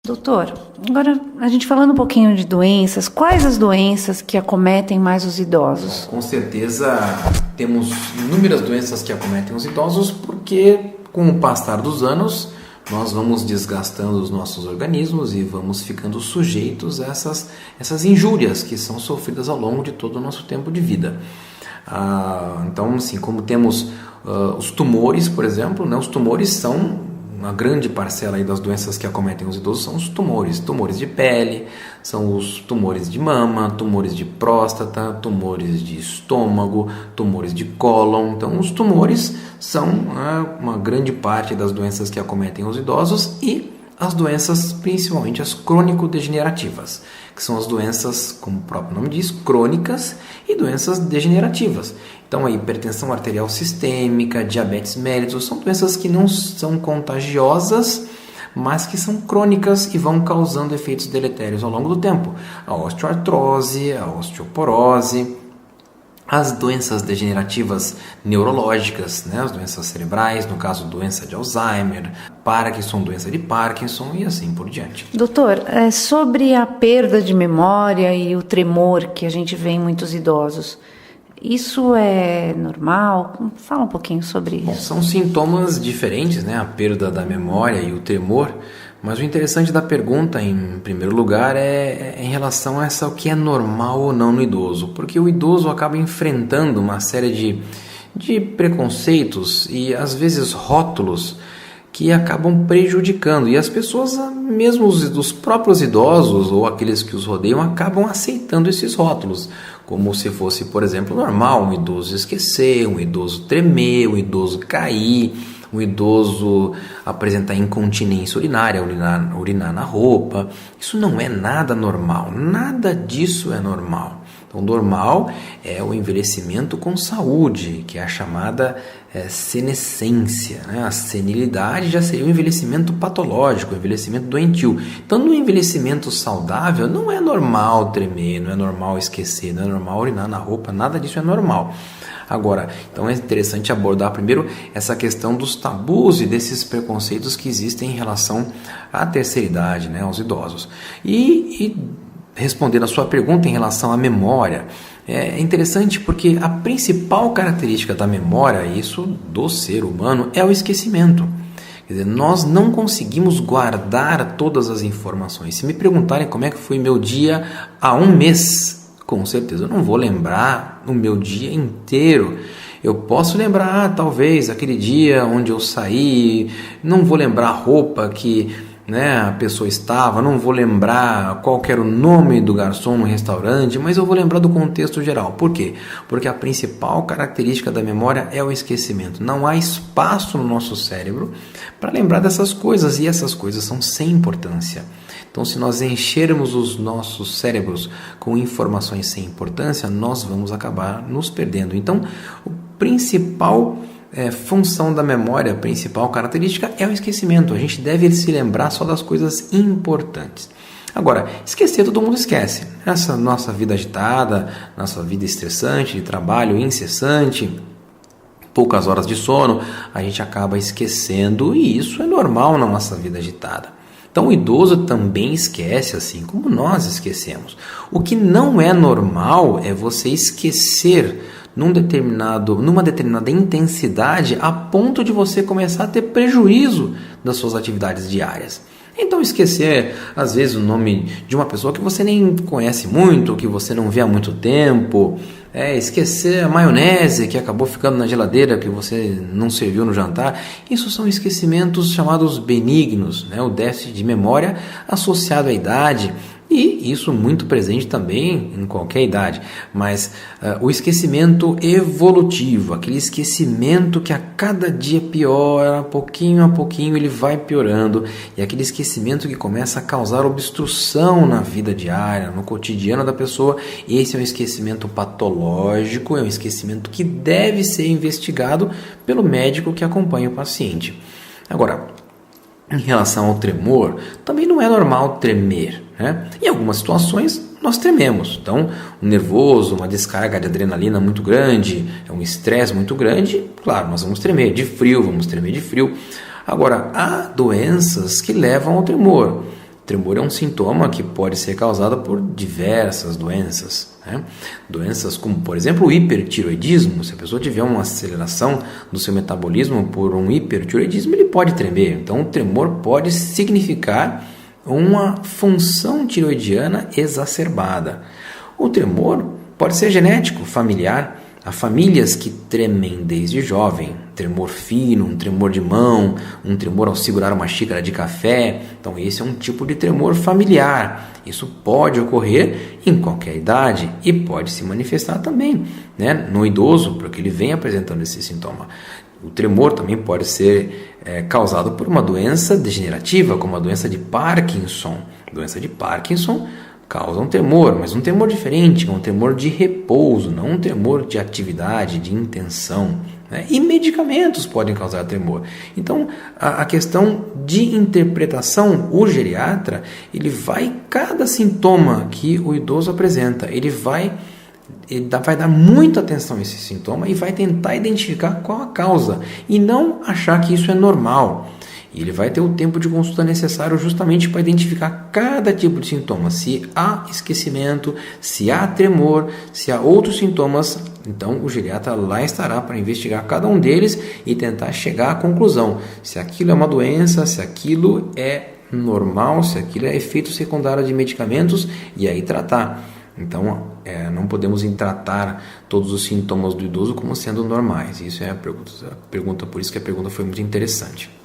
Doutor, agora a gente falando um pouquinho de doenças, quais as doenças que acometem mais os idosos? Com certeza temos inúmeras doenças que acometem os idosos porque com o passar dos anos nós vamos desgastando os nossos organismos e vamos ficando sujeitos a essas injúrias que são sofridas ao longo de todo o nosso tempo de vida. Então, assim, como temos os tumores, por exemplo, né, os tumores são uma grande parcela aí das doenças que acometem os idosos, são os tumores de pele, são os tumores de mama, tumores de próstata, tumores de estômago, tumores de cólon. Então, os tumores são uma grande parte das doenças que acometem os idosos e as doenças, principalmente as crônico-degenerativas, que são as doenças, como o próprio nome diz, crônicas e doenças degenerativas. Então, a hipertensão arterial sistêmica, diabetes mellitus, são doenças que não são contagiosas, mas que são crônicas e vão causando efeitos deletérios ao longo do tempo. A osteoartrose, a osteoporose, as doenças degenerativas neurológicas, né? As doenças cerebrais, no caso, doença de Alzheimer, Parkinson, doença de Parkinson e assim por diante. Doutor, sobre a perda de memória e o tremor que a gente vê em muitos idosos, isso é normal? Fala um pouquinho sobre isso. Bom, são sintomas diferentes, né? A perda da memória e o tremor, mas o interessante da pergunta, em primeiro lugar, é em relação a o que é normal ou não no idoso, porque o idoso acaba enfrentando uma série de preconceitos e, às vezes, rótulos que acabam prejudicando, e as pessoas, mesmo os próprios idosos ou aqueles que os rodeiam, acabam aceitando esses rótulos, como se fosse, por exemplo, normal um idoso esquecer, um idoso tremer, um idoso cair, um idoso apresentar incontinência urinária, urinar na roupa. Isso não é nada normal, nada disso é normal. Então, normal é o envelhecimento com saúde, que é a chamada senescência, né? A senilidade já seria o envelhecimento patológico, o envelhecimento doentio. Então, no envelhecimento saudável, não é normal tremer, não é normal esquecer, não é normal urinar na roupa, nada disso é normal. Agora, então é interessante abordar primeiro essa questão dos tabus e desses preconceitos que existem em relação à terceira idade, né, aos idosos. E respondendo a sua pergunta em relação à memória, é interessante porque a principal característica da memória, isso do ser humano, é o esquecimento. Quer dizer, nós não conseguimos guardar todas as informações. Se me perguntarem como é que foi meu dia há um mês, com certeza eu não vou lembrar o meu dia inteiro. Eu posso lembrar, talvez, aquele dia onde eu saí, não vou lembrar a roupa que a pessoa estava, não vou lembrar qual que era o nome do garçom no restaurante, mas eu vou lembrar do contexto geral. Por quê? Porque a principal característica da memória é o esquecimento. Não há espaço no nosso cérebro para lembrar dessas coisas, e essas coisas são sem importância. Então, se nós enchermos os nossos cérebros com informações sem importância, nós vamos acabar nos perdendo. Então, a principal função da memória, a principal característica é o esquecimento. A gente deve se lembrar só das coisas importantes. Agora, esquecer todo mundo esquece. Essa nossa vida agitada, nossa vida estressante, de trabalho incessante, poucas horas de sono, a gente acaba esquecendo, e isso é normal na nossa vida agitada. Então, o idoso também esquece, assim como nós esquecemos. O que não é normal é você esquecer numa determinada intensidade a ponto de você começar a ter prejuízo das suas atividades diárias. Então, esquecer, às vezes, o nome de uma pessoa que você nem conhece muito, que você não vê há muito tempo, esquecer a maionese que acabou ficando na geladeira, que você não serviu no jantar. Isso são esquecimentos chamados benignos, o déficit de memória associado à idade. E isso muito presente também em qualquer idade, mas o esquecimento evolutivo, aquele esquecimento que a cada dia piora, pouquinho a pouquinho ele vai piorando, e aquele esquecimento que começa a causar obstrução na vida diária, no cotidiano da pessoa, esse é um esquecimento patológico, é um esquecimento que deve ser investigado pelo médico que acompanha o paciente. Agora, em relação ao tremor, também não é normal tremer, né? Em algumas situações nós trememos. Então, um nervoso, uma descarga de adrenalina muito grande, um estresse muito grande, claro, nós vamos tremer de frio, vamos tremer de frio. Agora, há doenças que levam ao tremor. Tremor é um sintoma que pode ser causado por diversas doenças, né? Doenças como, por exemplo, o hipertiroidismo. Se a pessoa tiver uma aceleração do seu metabolismo por um hipertiroidismo, ele pode tremer. Então, o tremor pode significar uma função tiroidiana exacerbada. O tremor pode ser genético, familiar. Há famílias que tremem desde jovem, tremor fino, um tremor de mão, um tremor ao segurar uma xícara de café. Então esse é um tipo de tremor familiar. Isso pode ocorrer em qualquer idade e pode se manifestar também, né, no idoso, porque ele vem apresentando esse sintoma. O tremor também pode ser causado por uma doença degenerativa, como a doença de Parkinson. A doença de Parkinson causa um tremor, mas um tremor diferente, um tremor de repouso, não um tremor de atividade, de intenção, né? E medicamentos podem causar tremor. Então, a questão de interpretação, o geriatra, cada sintoma que o idoso apresenta, ele vai dar muita atenção a esse sintoma e vai tentar identificar qual a causa e não achar que isso é normal. E ele vai ter o tempo de consulta necessário justamente para identificar cada tipo de sintoma. Se há esquecimento, se há tremor, se há outros sintomas, então o geriatra lá estará para investigar cada um deles e tentar chegar à conclusão. Se aquilo é uma doença, se aquilo é normal, se aquilo é efeito secundário de medicamentos, e aí tratar. Então, não podemos tratar todos os sintomas do idoso como sendo normais. Isso é a pergunta, por isso que a pergunta foi muito interessante.